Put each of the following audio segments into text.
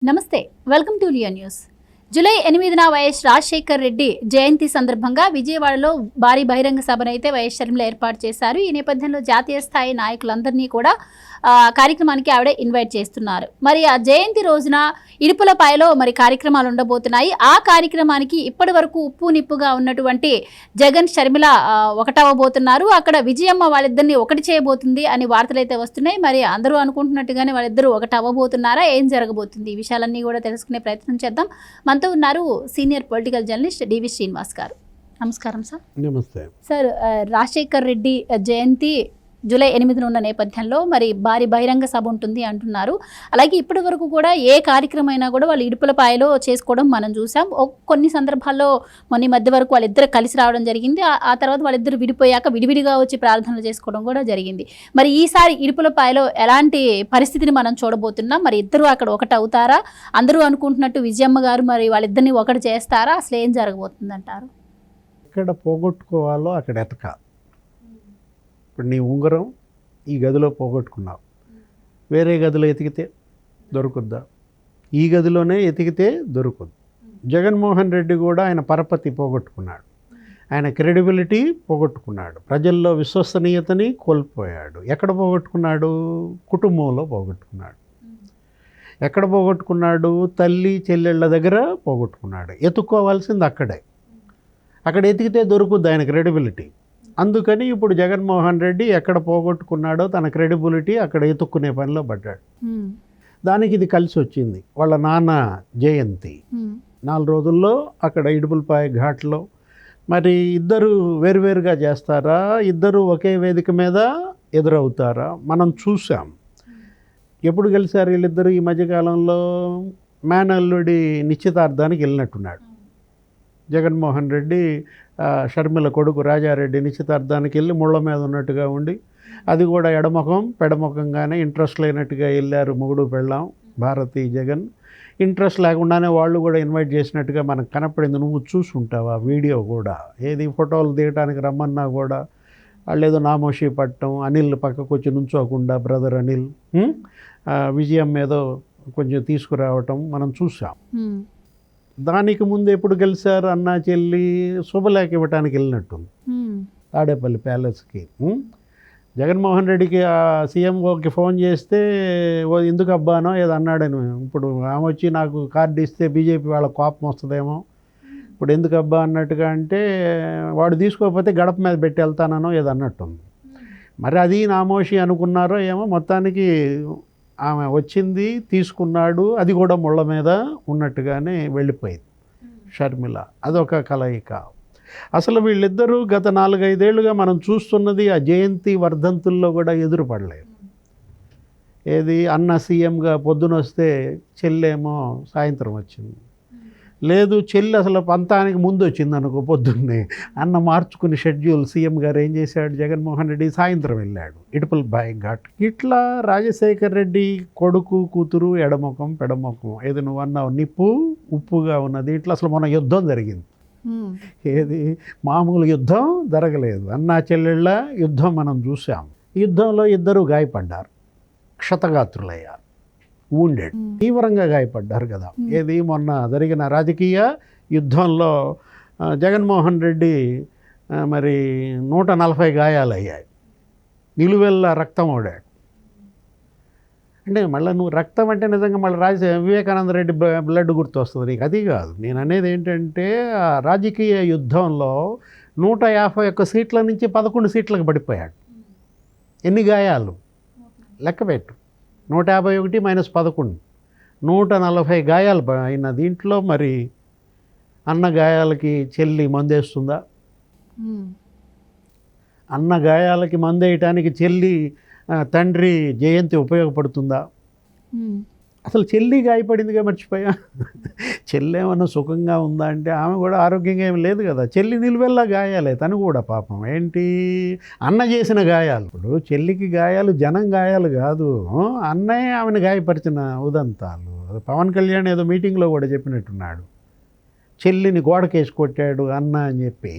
నమస్తే welcome to Leo news. July 8న YS Rajasekhar Reddy జయంతి సందర్భంగా విజయవాడలో భారీ బహిరంగ సభనైతే వైఎస్ షర్మిల ఏర్పాటు చేశారు. ఈ నేపథ్యంలో జాతీయ స్థాయి నాయకులందరినీ కూడా కార్యక్రమానికి ఆవిడ ఇన్వైట్ చేస్తున్నారు. మరి ఆ జయంతి రోజున ఇడుపులపాయలో మరి కార్యక్రమాలు ఉండబోతున్నాయి. ఆ కార్యక్రమానికి ఇప్పటి వరకు ఉప్పు నిప్పుగా ఉన్నటువంటి జగన్ షర్మిల ఒకటవ్వబోతున్నారు. అక్కడ విజయమ్మ వాళ్ళిద్దరిని ఒకటి చేయబోతుంది అని వార్తలు అయితే వస్తున్నాయి. మరి అందరూ అనుకుంటున్నట్టుగానే వాళ్ళిద్దరూ ఒకటి అవ్వబోతున్నారా, ఏం జరగబోతుంది, ఈ విషయాలన్నీ కూడా తెలుసుకునే ప్రయత్నం చేద్దాం. మనతో ఉన్నారు సీనియర్ పొలిటికల్ జర్నలిస్ట్ డివి శ్రీనివాస్ గారు. నమస్కారం సార్. నమస్తే సార్, రాజశేఖర్ రెడ్డి జయంతి జూలై 8న ఉన్న నేపథ్యంలో మరి భారీ బహిరంగ సభ ఉంటుంది అంటున్నారు. అలాగే ఇప్పటి వరకు కూడా ఏ కార్యక్రమం అయినా కూడా వాళ్ళు ఇడుపులపాయలో చేసుకోవడం మనం చూసాం. కొన్ని సందర్భాల్లో మొన్న మధ్య వరకు వాళ్ళిద్దరు కలిసి రావడం జరిగింది. ఆ తర్వాత వాళ్ళిద్దరు విడిపోయాక విడివిడిగా వచ్చి ప్రార్థనలు చేసుకోవడం కూడా జరిగింది. మరి ఈసారి ఇడుపులపాయలో ఎలాంటి పరిస్థితిని మనం చూడబోతున్నాం? మరి ఇద్దరు అక్కడ ఒకటి అవుతారా? అందరూ అనుకుంటున్నట్టు విజయమ్మ గారు మరి వాళ్ళిద్దరిని ఒకటి చేస్తారా? అసలు ఏం జరగబోతుంది అంటారు? ఎక్కడ పోగొట్టుకోవాలో అక్కడ ఎతకాలి. ఇప్పుడు నీ ఉంగరం ఈ గదిలో పోగొట్టుకున్నావు, వేరే గదిలో ఎతికితే దొరుకుద్దా? ఈ గదిలోనే ఎతికితే దొరుకుద్దు. జగన్మోహన్ రెడ్డి కూడా ఆయన పరపతి పోగొట్టుకున్నాడు, ఆయన క్రెడిబిలిటీ పోగొట్టుకున్నాడు, ప్రజల్లో విశ్వసనీయతని కోల్పోయాడు. ఎక్కడ పోగొట్టుకున్నాడు? కుటుంబంలో పోగొట్టుకున్నాడు. ఎక్కడ పోగొట్టుకున్నాడు? తల్లి చెల్లెళ్ళ దగ్గర పోగొట్టుకున్నాడు. ఎత్తుక్కోవాల్సింది అక్కడే. అక్కడ ఎతికితే దొరుకుద్ది ఆయన క్రెడిబిలిటీ. అందుకని ఇప్పుడు జగన్మోహన్ రెడ్డి ఎక్కడ పోగొట్టుకున్నాడో తన క్రెడిబిలిటీ అక్కడ ఎత్తుక్కునే పనిలో పడ్డాడు. దానికి ఇది కలిసి వచ్చింది. వాళ్ళ నాన్న జయంతి 4 రోజుల్లో అక్కడ ఇడుపులపాయ ఘాట్లో. మరి ఇద్దరు వేరువేరుగా చేస్తారా, ఇద్దరు ఒకే వేదిక మీద ఎదురవుతారా? మనం చూసాం. ఎప్పుడు కలిశారు వీళ్ళిద్దరు? ఈ మధ్యకాలంలో మేనల్లుడి నిశ్చితార్థానికి వెళ్ళినట్టున్నాడు జగన్మోహన్ రెడ్డి. షర్మిల కొడుకు రాజారెడ్డి నిశ్చితార్థానికి వెళ్ళి ముళ్ళ మీద ఉన్నట్టుగా ఉండి, అది కూడా ఎడముఖం పెడముఖంగానే ఇంట్రెస్ట్ లేనట్టుగా వెళ్ళారు మొగుడు పెళ్ళాం భారతి జగన్. ఇంట్రెస్ట్ లేకుండానే వాళ్ళు కూడా ఇన్వైట్ చేసినట్టుగా మనకు కనపడింది. నువ్వు చూసుంటావు ఆ వీడియో కూడా. ఏది ఫోటోలు దిగడానికి రమ్మన్నా కూడా వాళ్ళు ఏదో నామోషి పట్టడం, అనిల్ పక్కకు వచ్చి నుంచోకుండా బ్రదర్ అనిల్, విజయం ఏదో కొంచెం తీసుకురావటం మనం చూసాం. దానికి ముందు ఎప్పుడు గెలిచారు? అన్నా చెల్లి శుభలేఖ ఇవ్వటానికి వెళ్ళినట్టుంది తాడేపల్లి ప్యాలెస్కి. జగన్మోహన్ రెడ్డికి సీఎంఓకి ఫోన్ చేస్తే ఎందుకు అబ్బానో ఏదో అన్నాడని. ఇప్పుడు ఆమె వచ్చి నాకు కార్డు ఇస్తే బీజేపీ వాళ్ళ కోపం వస్తుందేమో, ఇప్పుడు ఎందుకు అబ్బా అన్నట్టుగా అంటే వాడు తీసుకోకపోతే గడప మీద పెట్టి వెళ్తానో ఏదో అన్నట్టుంది. మరి అది నామోషి అనుకున్నారో ఏమో. మొత్తానికి ఆమె వచ్చింది, తీసుకున్నాడు, అది కూడా ముళ్ళ మీద ఉన్నట్టుగానే వెళ్ళిపోయింది షర్మిల. అదొక కలయిక. అసలు వీళ్ళిద్దరూ గత 4-5 ఏళ్ళుగా మనం చూస్తున్నది ఆ జయంతి వర్ధంతుల్లో కూడా ఎదురుపడలేదు. ఏది అన్న సీఎంగా పొద్దున వస్తే చెల్లేమో సాయంత్రం వచ్చింది. లేదు, చెల్లి అసలు పంతానికి ముందు వచ్చింది అనుకో పొద్దున్నే. అన్న మార్చుకుని షెడ్యూల్ సీఎం గారు ఏం చేశాడు? జగన్మోహన్ రెడ్డి సాయంత్రం వెళ్ళాడు ఇడుపులపాయ ఘాట్. ఇట్లా రాజశేఖర్ రెడ్డి కొడుకు కూతురు ఎడముఖం పెడముఖం. ఏది నువ్వు అన్నావు నిప్పు ఉప్పుగా ఉన్నది. ఇట్లా అసలు మన యుద్ధం జరిగింది. ఏది మామూలు యుద్ధం జరగలేదు, అన్నా చెల్లెళ్ళ యుద్ధం మనం చూసాం. యుద్ధంలో ఇద్దరు గాయపడ్డారు, క్షతగాత్రులయ్యారు, ఊండెడ్, తీవ్రంగా గాయపడ్డారు కదా. ఏది మొన్న జరిగిన రాజకీయ యుద్ధంలో జగన్మోహన్ రెడ్డి మరి 140 గాయాలయ్యాయి, నిలువెల్లా రక్తం ఓడాడు. అంటే మళ్ళీ నువ్వు రక్తం అంటే నిజంగా మళ్ళీ వివేకానంద రెడ్డి బ్లడ్ గుర్తు వస్తుంది నీకు. అది కాదు నేను అనేది. ఏంటంటే ఆ రాజకీయ యుద్ధంలో 151 సీట్ల నుంచి 11 సీట్లకు పడిపోయాడు. ఎన్ని గాయాలు లెక్కపెట్టు. 151 - 11 140 గాయాలు అయిన దీంట్లో మరి అన్న గాయాలకి చెల్లి మందేస్తుందా? అన్న గాయాలకి మందేయటానికి చెల్లి తండ్రి జయంతి ఉపయోగపడుతుందా? అసలు చెల్లి గాయపడిందిగా మర్చిపోయా. చెల్లి ఏమన్నా సుఖంగా ఉందా అంటే ఆమె కూడా ఆరోగ్యంగా ఏమి లేదు కదా. చెల్లి నిలువెల్లా గాయాలే, తను కూడా పాపం. ఏంటి అన్న చేసిన గాయాలు. ఇప్పుడు చెల్లికి గాయాలు జనం గాయాలు కాదు, అన్నయ్య ఆమెను గాయపరిచిన ఉదంతాలు. పవన్ కళ్యాణ్ ఏదో మీటింగ్లో కూడా చెప్పినట్టున్నాడు, చెల్లిని గోడకేసి కొట్టాడు అన్న అని చెప్పి.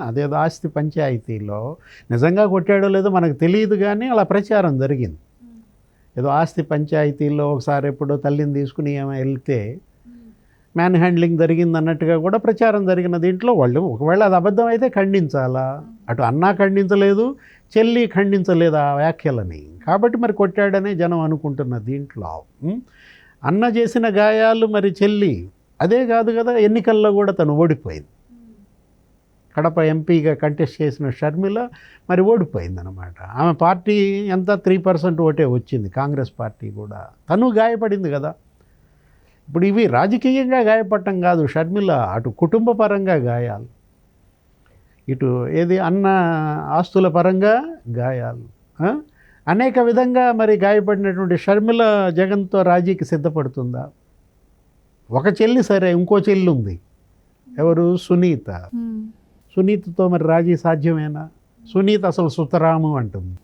అదేదో ఆస్తి పంచాయతీలో నిజంగా కొట్టాడో లేదో మనకు తెలియదు, కానీ అలా ప్రచారం జరిగింది. ఏదో ఆస్తి పంచాయతీల్లో ఒకసారి ఎప్పుడో తల్లిని తీసుకుని ఏమో వెళ్తే మ్యాన్ హ్యాండ్లింగ్ జరిగింది అన్నట్టుగా కూడా ప్రచారం జరిగిన దీంట్లో వాళ్ళు ఒకవేళ అది అబద్ధం అయితే ఖండించాలా, అటు అన్నా ఖండించలేదు, చెల్లి ఖండించలేదు ఆ వ్యాఖ్యలని, కాబట్టి మరి కొట్టాడనే జనం అనుకుంటున్న దీంట్లో అన్న చేసిన గాయాలు మరి చెల్లి అదే కాదు కదా, ఎన్నికల్లో కూడా తను ఓడిపోయింది. కడప ఎంపీగా కంటెస్ట్ చేసిన షర్మిల మరి ఓడిపోయిందనమాట. ఆమె పార్టీ ఎంత 3% ఓటే వచ్చింది, కాంగ్రెస్ పార్టీ కూడా. తను గాయపడింది కదా. ఇప్పుడు ఇవి రాజకీయంగా గాయపడటం కాదు షర్మిల, అటు కుటుంబ పరంగా గాయాలు, ఇటు ఏది అన్న ఆస్తుల పరంగా గాయాలు, అనేక విధంగా మరి గాయపడినటువంటి షర్మిల జగన్తో రాజీకి సిద్ధపడుతుందా? ఒక చెల్లి సరే, ఇంకో చెల్లి ఉంది, ఎవరు? సునీత. సునీతతో మరి రాజీ సాధ్యమేనా? సునీత అసలు సుతరాము అంటుంది.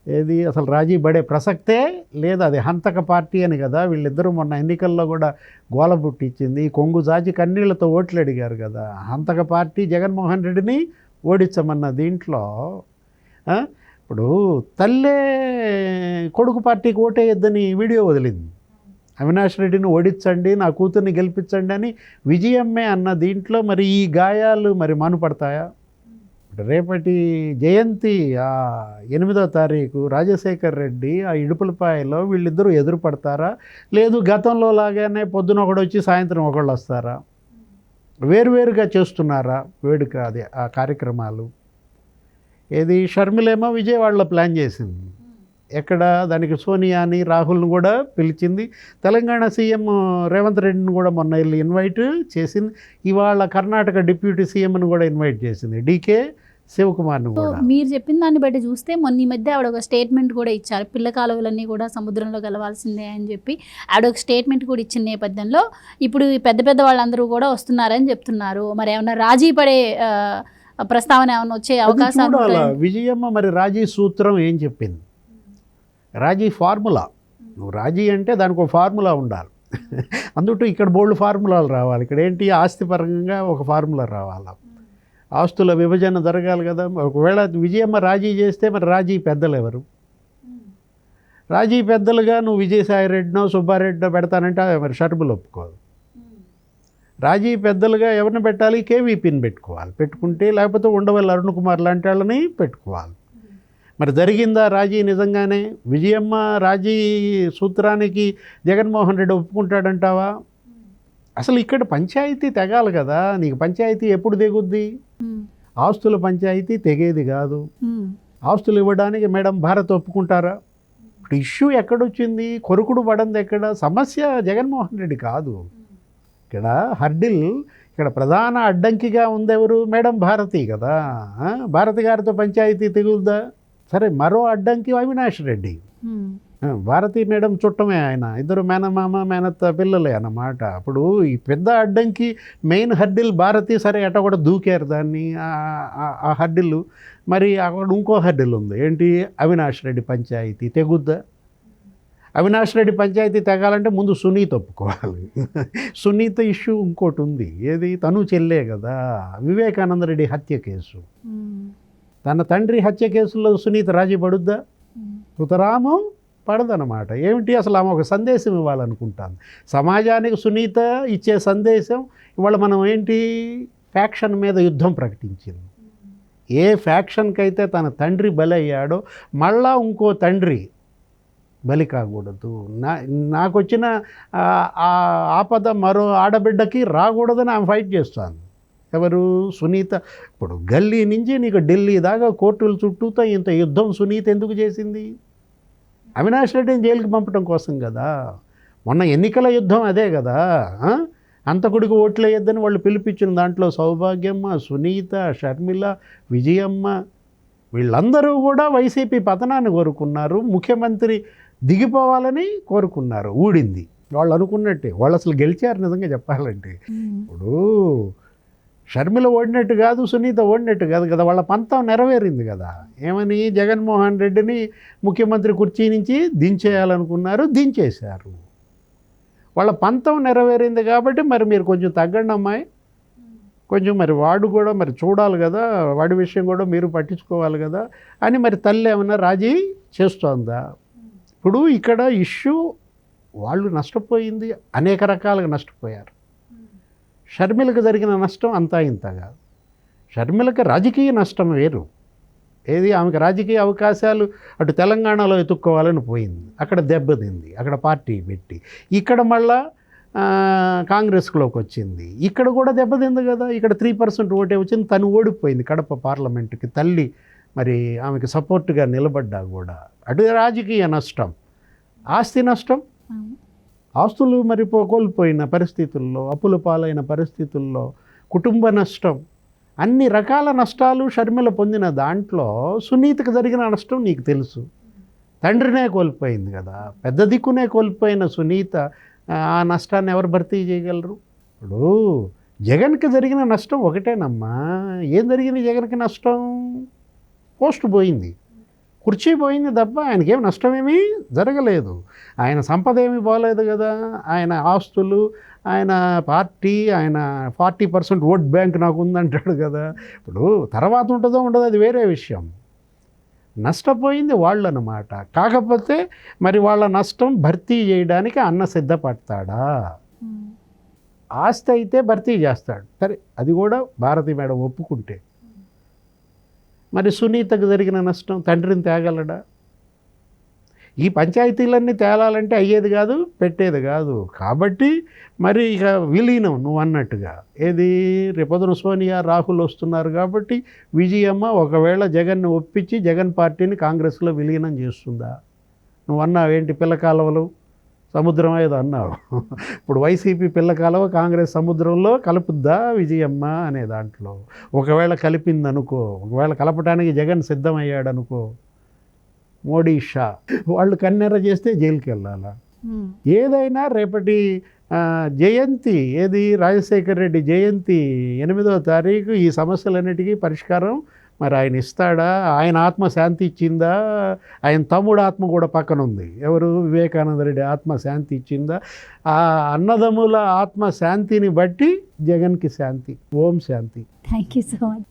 ఏది అసలు రాజీ పడే ప్రసక్తే లేదు, అది హంతక పార్టీ అని కదా. వీళ్ళిద్దరూ మొన్న ఎన్నికల్లో కూడా గోల పుట్టించింది, కొంగు జాజి కన్నీళ్లతో ఓట్లు అడిగారు కదా. హంతక పార్టీ జగన్మోహన్ రెడ్డిని ఓడించమన్న దీంట్లో ఇప్పుడు తల్లే కొడుకు పార్టీకి ఓటేయొద్దని వీడియో వదిలింది. అవినాష్ రెడ్డిని ఓడించండి, నా కూతుర్ని గెలిపించండి అని విజయమ్మే అన్న దీంట్లో మరి ఈ గాయాలు మరి మనుపడతాయా? రేపటి జయంతి 8వ తారీఖు రాజశేఖర్ రెడ్డి ఆ ఇడుపులపాయలో వీళ్ళిద్దరూ ఎదురుపడతారా, లేదు గతంలో లాగానే పొద్దున ఒకడు వచ్చి సాయంత్రం ఒకళ్ళు వస్తారా? వేరువేరుగా చేస్తున్నారా వేడుక, అది ఆ కార్యక్రమాలు? ఏది షర్మిలేమో విజయవాడలో ప్లాన్ చేసింది, ఎక్కడ దానికి సోనియాని రాహుల్ని కూడా పిలిచింది. తెలంగాణ సీఎం రేవంత్ రెడ్డిని కూడా మొన్న వెళ్ళి ఇన్వైట్ చేసింది. ఇవాళ కర్ణాటక డిప్యూటీ సీఎంని కూడా ఇన్వైట్ చేసింది, డీకే శివకుమార్ని కూడా. మీరు చెప్పిన దాన్ని బట్టి చూస్తే మొన్న ఈ మధ్య ఆవిడ ఒక స్టేట్మెంట్ కూడా ఇచ్చారు, పిల్ల కాలువలన్నీ కూడా సముద్రంలో కలవాల్సిందే అని చెప్పి ఆవిడ ఒక స్టేట్మెంట్ కూడా ఇచ్చిన నేపథ్యంలో ఇప్పుడు పెద్ద పెద్ద వాళ్ళందరూ కూడా వస్తున్నారని చెప్తున్నారు. మరి ఏమన్నా రాజీ పడే ప్రస్తావన ఏమైనా వచ్చే అవకాశాలు? విజయమ్మ మరి రాజీ సూత్రం ఏం చెప్పింది, రాజీ ఫార్ములా. నువ్వు రాజీ అంటే దానికి ఒక ఫార్ములా ఉండాలి. అందుకు ఇక్కడ బోల్డ్ ఫార్ములాలు రావాలి. ఇక్కడ ఏంటి, ఆస్తి పరంగా ఒక ఫార్ములా రావాలి, ఆస్తుల విభజన జరగాలి కదా. ఒకవేళ విజయమ్మ రాజీ చేస్తే మరి రాజీ పెద్దలు ఎవరు? రాజీ పెద్దలుగా నువ్వు విజయసాయి రెడ్డినో సుబ్బారెడ్డినో పెడతానంటే మరి షర్మిల ఒప్పుకోదు. రాజీ పెద్దలుగా ఎవరిని పెట్టాలి? కేవీపీని పెట్టుకోవాలి, పెట్టుకుంటే లేకపోతే ఉండవల్లి అరుణ్ కుమార్ లాంటి వాళ్ళని పెట్టుకోవాలి. మరి జరిగిందా రాజీ నిజంగానే? విజయమ్మ రాజీ సూత్రానికి జగన్మోహన్ రెడ్డి ఒప్పుకుంటాడంటావా? అసలు ఇక్కడ పంచాయతీ తెగాలి కదా. నీకు పంచాయతీ ఎప్పుడు తెగుద్ది? ఆస్తుల పంచాయతీ తెగేది కాదు. ఆస్తులు ఇవ్వడానికి మేడం భారత్ ఒప్పుకుంటారా? ఇప్పుడు ఇష్యూ ఎక్కడొచ్చింది? కొరుకుడు పడంది ఎక్కడ? సమస్య జగన్మోహన్ రెడ్డి కాదు. ఇక్కడ హర్డిల్, ఇక్కడ ప్రధాన అడ్డంకిగా ఉందెవరు? మేడం భారతి కదా. భారతి గారితో పంచాయతీ తెగుద్దా? సరే, మరో అడ్డంకి అవినాష్ రెడ్డి. భారతి మేడం చుట్టమే, ఆయన ఇద్దరు మేనమామ మేనత్త పిల్లలే అన్నమాట. అప్పుడు ఈ పెద్ద అడ్డంకి మెయిన్ హర్డిల్ భారతి, సరే ఎట కూడా దూకారు దాన్ని ఆ హర్డిల్. మరి అక్కడ ఇంకో హర్డిల్ ఉంది, ఏంటి? అవినాష్ రెడ్డి పంచాయతీ తెగుద్దా? అవినాష్ రెడ్డి పంచాయతీ తెగాలంటే ముందు సునీత ఒప్పుకోవాలి. సునీత ఇష్యూ ఇంకోటి ఉంది, ఏది? తను చెల్లే కదా. వివేకానంద రెడ్డి హత్య కేసు, తన తండ్రి హత్య కేసులో సునీత రాజీ పడుద్దా? సుతరాము పడదనమాట. ఏమిటి అసలు? ఆమె ఒక సందేశం ఇవ్వాలనుకుంటాను సమాజానికి. సునీత ఇచ్చే సందేశం ఇవాళ మనం ఏంటి? ఫ్యాక్షన్ మీద యుద్ధం ప్రకటించింది. ఏ ఫ్యాక్షన్కి అయితే తన తండ్రి బలి అయ్యాడో మళ్ళా ఇంకో తండ్రి బలి కాకూడదు. నాకు వచ్చిన ఆపద మరో ఆడబిడ్డకి రాకూడదని ఆమె ఫైట్ చేస్తాను. ఎవరు? సునీత. ఇప్పుడు గల్లీ నుంచి నీకు ఢిల్లీ దాకా కోర్టుల చుట్టూతో ఇంత యుద్ధం సునీత ఎందుకు చేసింది? అవినాష్ రెడ్డిని జైలుకి పంపడం కోసం కదా. మొన్న ఎన్నికల యుద్ధం అదే కదా. అంతకుడికి ఓట్లు వేయొద్దని వాళ్ళు పిలిపించిన దాంట్లో సౌభాగ్యమ్మ, సునీత, షర్మిల, విజయమ్మ వీళ్ళందరూ కూడా వైసీపీ పతనాన్ని కోరుకున్నారు, ముఖ్యమంత్రి దిగిపోవాలని కోరుకున్నారు. ఊడింది వాళ్ళు అనుకున్నట్టే. వాళ్ళు అసలు గెలిచారు నిజంగా చెప్పాలంటే. ఇప్పుడు షర్మిల ఓడినట్టు కాదు, సునీత ఓడినట్టు కాదు కదా, వాళ్ళ పంతం నెరవేరింది కదా. ఏమని? జగన్మోహన్ రెడ్డిని ముఖ్యమంత్రి కుర్చీ నుంచి దించేయాలనుకున్నారు, దించేశారు. వాళ్ళ పంతం నెరవేరింది కాబట్టి మరి మీరు కొంచెం తగ్గండి అమ్మాయి, కొంచెం మరి వాడు కూడా మరి చూడాలి కదా, వాడి విషయం కూడా మీరు పట్టించుకోవాలి కదా అని మరి తల్లి ఏమన్నా రాజీ చేస్తోందా? ఇప్పుడు ఇక్కడ ఇష్యూ వాళ్ళు నష్టపోయింది అనేక రకాలుగా నష్టపోయారు. షర్మిలకు జరిగిన నష్టం అంతా ఇంత కాదు. షర్మిలకి రాజకీయ నష్టం వేరు. ఏది ఆమెకు రాజకీయ అవకాశాలు అటు తెలంగాణలో ఎత్తుక్కోవాలని పోయింది, అక్కడ దెబ్బతింది, అక్కడ పార్టీ పెట్టి. ఇక్కడ మళ్ళా కాంగ్రెస్లోకి వచ్చింది, ఇక్కడ కూడా దెబ్బతింది కదా. ఇక్కడ 3% ఓటే వచ్చింది, తను ఓడిపోయింది కడప పార్లమెంటుకి. తల్లి మరి ఆమెకి సపోర్ట్గా నిలబడ్డా కూడా అటు రాజకీయ నష్టం. ఆస్తి నష్టం, ఆస్తులు మరి కోల్పోయిన పరిస్థితుల్లో, అప్పుల పాలైన పరిస్థితుల్లో కుటుంబ నష్టం, అన్ని రకాల నష్టాలు షర్మిల పొందిన దాంట్లో సునీతకు జరిగిన నష్టం నీకు తెలుసు. తండ్రినే కోల్పోయింది కదా, పెద్ద దిక్కునే కోల్పోయిన సునీత ఆ నష్టాన్ని ఎవరు భర్తీ చేయగలరు? ఇప్పుడు జగన్కి జరిగిన నష్టం ఒకటేనమ్మా. ఏం జరిగింది జగన్కి నష్టం? పోస్ట్ పోయింది, కుర్చీ పోయింది తప్ప ఆయనకేం నష్టమేమీ జరగలేదు. ఆయన సంపద ఏమీ పోలేదు కదా. ఆయన ఆస్తులు, ఆయన పార్టీ, ఆయన 40% ఓట్ బ్యాంక్ నాకు ఉందంటాడు కదా. ఇప్పుడు తర్వాత ఉంటుందో ఉండదో అది వేరే విషయం. నష్టపోయింది వాళ్ళు అన్నమాట. కాకపోతే మరి వాళ్ళ నష్టం భర్తీ చేయడానికి అన్న సిద్ధపడతాడా? ఆస్తి అయితే భర్తీ చేస్తాడు, సరే అది కూడా భారతి మేడం ఒప్పుకుంటే. మరి సునీతకు జరిగిన నష్టం తండ్రిని తేగలడా? ఈ పంచాయతీలన్నీ తేలాలంటే అయ్యేది కాదు, పెట్టేది కాదు. కాబట్టి మరి ఇక విలీనం నువ్వు అన్నట్టుగా ఏది రేపొద్దున సోనియా రాహుల్ వస్తున్నారు కాబట్టి విజయమ్మ ఒకవేళ జగన్ని ఒప్పించి జగన్ పార్టీని కాంగ్రెస్లో విలీనం చేస్తుందా? నువ్వు అన్నావు ఏంటి పిల్లకాలవలు సముద్రం ఏదో అన్నావు. ఇప్పుడు వైసీపీ పిల్లకాలవ కాంగ్రెస్ సముద్రంలో కలుపుద్దా విజయమ్మ అనే దాంట్లో? ఒకవేళ కలిపిందనుకో, ఒకవేళ కలపడానికి జగన్ సిద్ధమయ్యాడనుకో, మోడీ షా వాళ్ళు కన్నెర్ర చేస్తే జైలుకి వెళ్ళాలా? ఏదైనా రేపటి జయంతి ఏది రాజశేఖర్ రెడ్డి జయంతి 8వ తారీఖు ఈ సమస్యలన్నిటికీ పరిష్కారం మరి ఆయన ఇస్తాడా? ఆయన ఆత్మ శాంతి ఇచ్చిందా? ఆయన తమ్ముడు ఆత్మ కూడా పక్కన ఉంది, ఎవరు వివేకానంద రెడ్డి ఆత్మ శాంతి ఇచ్చిందా? ఆ అన్నదమ్ముల ఆత్మ శాంతిని బట్టి జగన్కి శాంతి. ఓం శాంతి. Thank you so much.